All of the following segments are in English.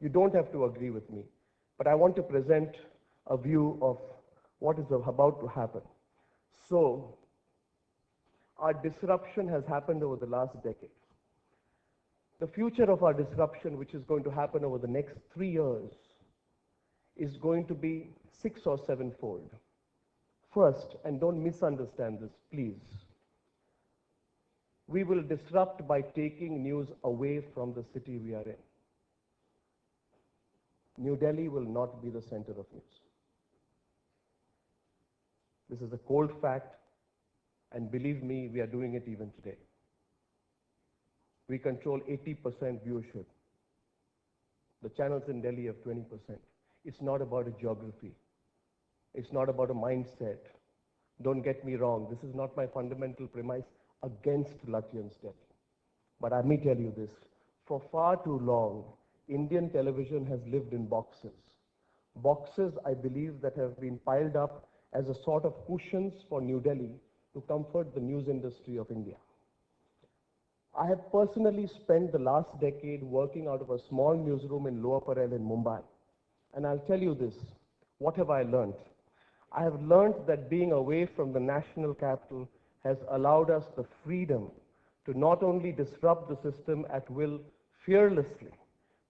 You don't have to agree with me, but I want to present a view of what is about to happen. So, our disruption has happened over the last decade. The future of our disruption, which is going to happen over the next 3 years, is going to be 6 or 7-fold. First, and don't misunderstand this, please, we will disrupt by taking news away from the city we are in. New Delhi will not be the center of news. This is a cold fact, and believe me, we are doing it even today. We control 80% viewership. The channels in Delhi have 20%. It's not about a geography. It's not about a mindset. Don't get me wrong. This is not my fundamental premise against Lutyens Delhi. But let me tell you this. For far too long, Indian television has lived in boxes. Boxes, I believe, that have been piled up as a sort of cushions for New Delhi to comfort the news industry of India. I have personally spent the last decade working out of a small newsroom in Lower Parel in Mumbai. And I'll tell you this, what have I learned? I have learned that being away from the national capital has allowed us the freedom to not only disrupt the system at will fearlessly,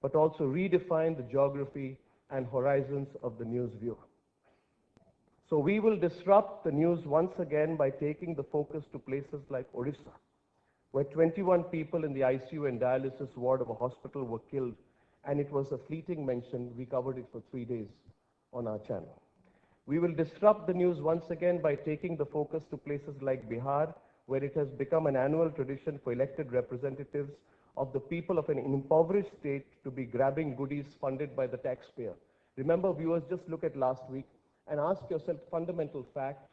but also redefine the geography and horizons of the news viewer. So we will disrupt the news once again by taking the focus to places like Odisha, where 21 people in the ICU and dialysis ward of a hospital were killed, and it was a fleeting mention. We covered it for 3 days on our channel. We will disrupt the news once again by taking the focus to places like Bihar, where it has become an annual tradition for elected representatives of the people of an impoverished state to be grabbing goodies funded by the taxpayer. Remember, viewers, just look at last week and ask yourself fundamental fact,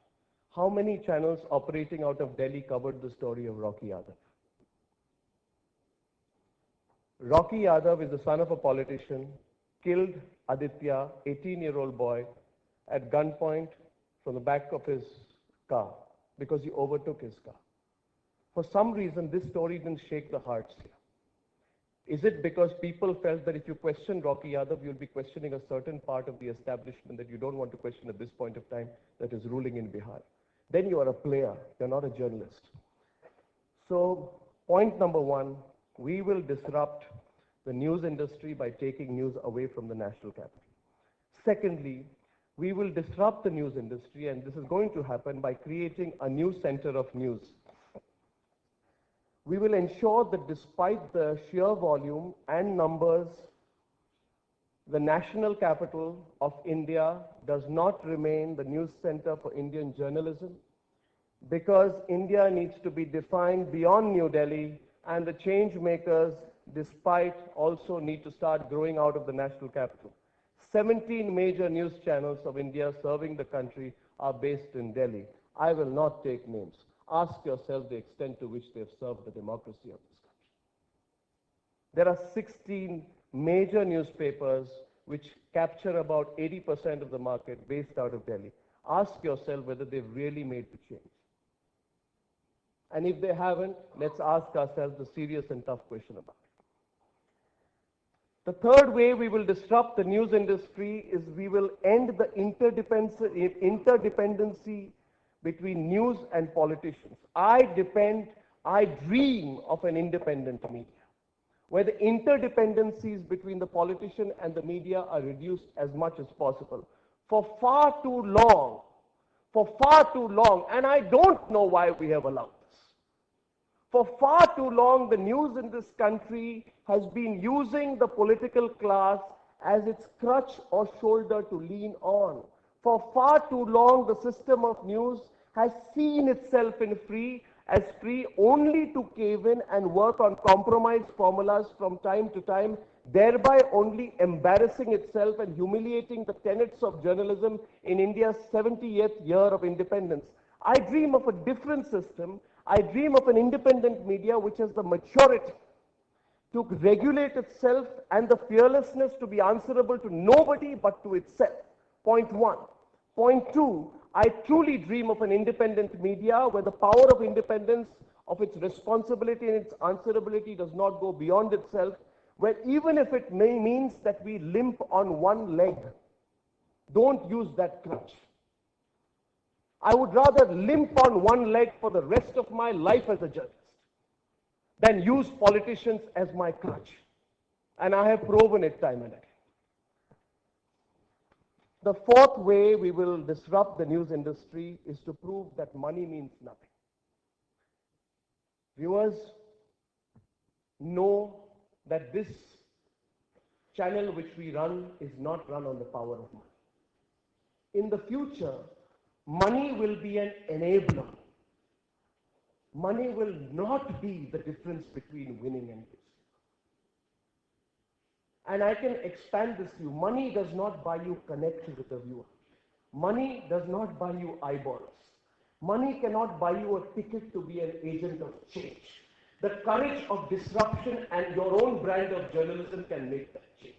how many channels operating out of Delhi covered the story of Rocky Yadav? Rocky Yadav is the son of a politician, killed Aditya, 18-year-old boy, at gunpoint from the back of his car because he overtook his car. For some reason, this story didn't shake the hearts here. Is it because people felt that if you question Rocky Yadav, you'll be questioning a certain part of the establishment that you don't want to question at this point of time that is ruling in Bihar? Then you are a player, you're not a journalist. So, point number one, we will disrupt the news industry by taking news away from the national capital. Secondly, we will disrupt the news industry, and this is going to happen by creating a new center of news. We will ensure that despite the sheer volume and numbers, the national capital of India does not remain the news center for Indian journalism, because India needs to be defined beyond New Delhi, and the change makers, despite, also need to start growing out of the national capital. 17 major news channels of India serving the country are based in Delhi. I will not take names. Ask yourself the extent to which they have served the democracy of this country. There are 16 major newspapers which capture about 80% of the market based out of Delhi. Ask yourself whether they've really made the change. And if they haven't, let's ask ourselves the serious and tough question about it. The third way we will disrupt the news industry is we will end the interdependency between news and politicians. I dream of an independent media, where the interdependencies between the politician and the media are reduced as much as possible. For far too long, and I don't know why we have allowed this. For far too long, the news in this country has been using the political class as its crutch or shoulder to lean on. For far too long, the system of news has seen itself as free only to cave in and work on compromise formulas from time to time, thereby only embarrassing itself and humiliating the tenets of journalism in India's 70th year of independence. I dream of a different system. I dream of an independent media which has the maturity to regulate itself and the fearlessness to be answerable to nobody but to itself. Point one. Point two, I truly dream of an independent media where the power of independence, of its responsibility and its answerability does not go beyond itself, where even if it means that we limp on one leg, don't use that crutch. I would rather limp on one leg for the rest of my life as a journalist than use politicians as my crutch. And I have proven it time and again. The fourth way we will disrupt the news industry is to prove that money means nothing. Viewers know that this channel which we run is not run on the power of money. In the future, money will be an enabler. Money will not be the difference between winning and losing. And I can expand this to you. Money does not buy you connection with the viewer. Money does not buy you eyeballs. Money cannot buy you a ticket to be an agent of change. The courage of disruption and your own brand of journalism can make that change.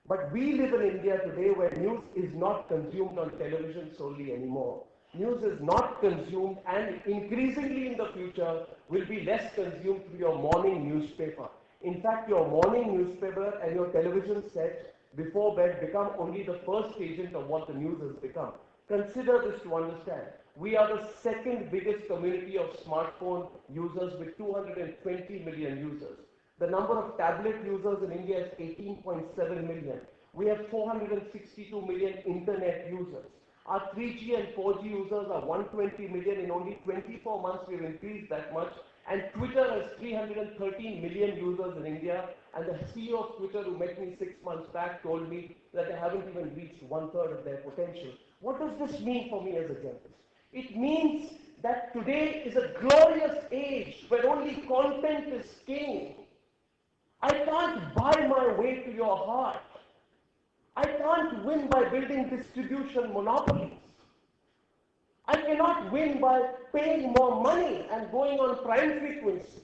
But we live in India today where news is not consumed on television solely anymore. News is not consumed and increasingly in the future will be less consumed through your morning newspaper. In fact, your morning newspaper and your television set before bed become only the first agent of what the news has become. Consider this to understand. We are the second biggest community of smartphone users with 220 million users. The number of tablet users in India is 18.7 million. We have 462 million internet users. Our 3G and 4G users are 120 million. In only 24 months, we've increased that much. And Twitter has 313 million users in India. And the CEO of Twitter, who met me 6 months back, told me that they haven't even reached 1/3 of their potential. What does this mean for me as a journalist? It means that today is a glorious age where only content is king. I can't buy my way to your heart. I can't win by building distribution monopolies. I cannot win by paying more money and going on prime frequency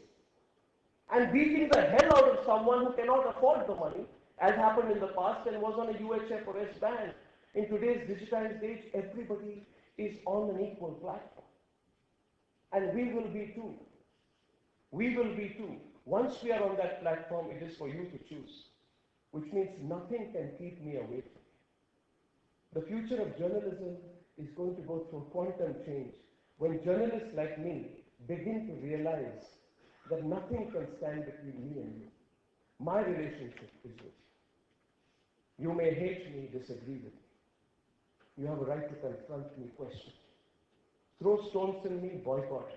and beating the hell out of someone who cannot afford the money, as happened in the past and was on a UHF or S band. In today's digitized age, everybody is on an equal platform. And we will be too. We will be too. Once we are on that platform, it is for you to choose, which means nothing can keep me away from it. The future of journalism is going to go through quantum change when journalists like me begin to realize that nothing can stand between me and you. My relationship is with you. You may hate me, disagree with me. You have a right to confront me, question. Throw stones at me, boycott me.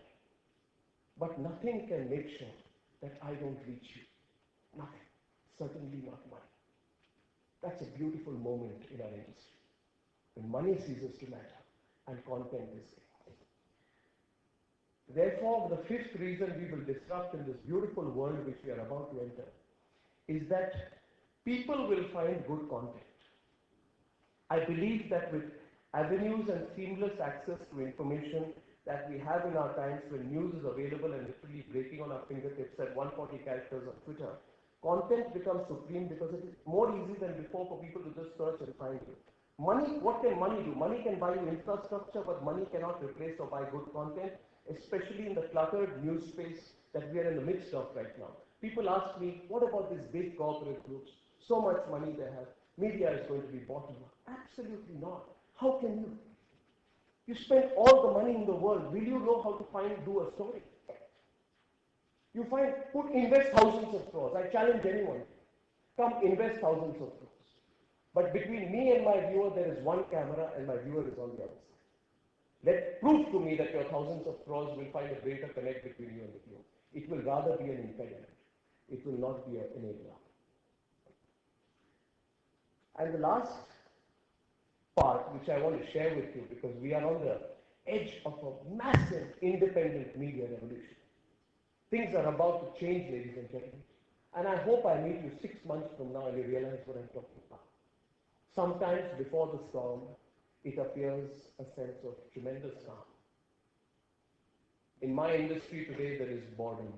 But nothing can make sure that I don't reach you. Nothing. Certainly not money. That's a beautiful moment in our industry. When money ceases to matter and content is king. Therefore, the fifth reason we will disrupt in this beautiful world which we are about to enter is that people will find good content. I believe that with avenues and seamless access to information that we have in our times when news is available and literally breaking on our fingertips at 140 characters on Twitter, content becomes supreme because it is more easy than before for people to just search and find you. Money, what can money do? Money can buy you infrastructure, but money cannot replace or buy good content, especially in the cluttered news space that we are in the midst of right now. People ask me, what about these big corporate groups? So much money they have. Media is going to be bottom up. Absolutely not. How can you? You spend all the money in the world. Will you know how to do a story? You invest thousands of crores. I challenge anyone. Come invest thousands of crores. But between me and my viewer, there is one camera and my viewer is on the other side. Prove to me that your thousands of crores will find a greater connect between you and the viewer. It will rather be an impediment. It will not be an enabler. And the last part, which I want to share with you, because we are on the edge of a massive independent media revolution. Things are about to change, ladies and gentlemen. And I hope I meet you 6 months from now and you realize what I'm talking about. Sometimes before the storm, it appears a sense of tremendous calm. In my industry today, there is boredom.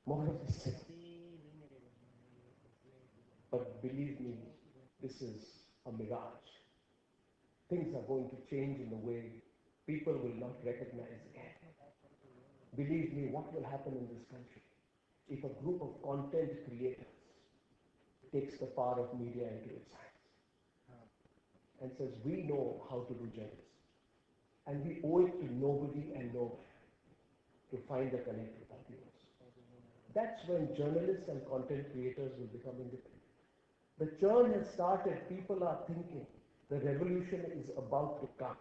More of the same. But believe me, this is a mirage. Things are going to change in a way people will not recognize again. Believe me, what will happen in this country? if a group of content creators takes the power of media into its hands and says, we know how to do journalism, and we owe it to nobody and nowhere to find the connect with our viewers. That's when journalists and content creators will become independent. The churn has started. People are thinking the revolution is about to come.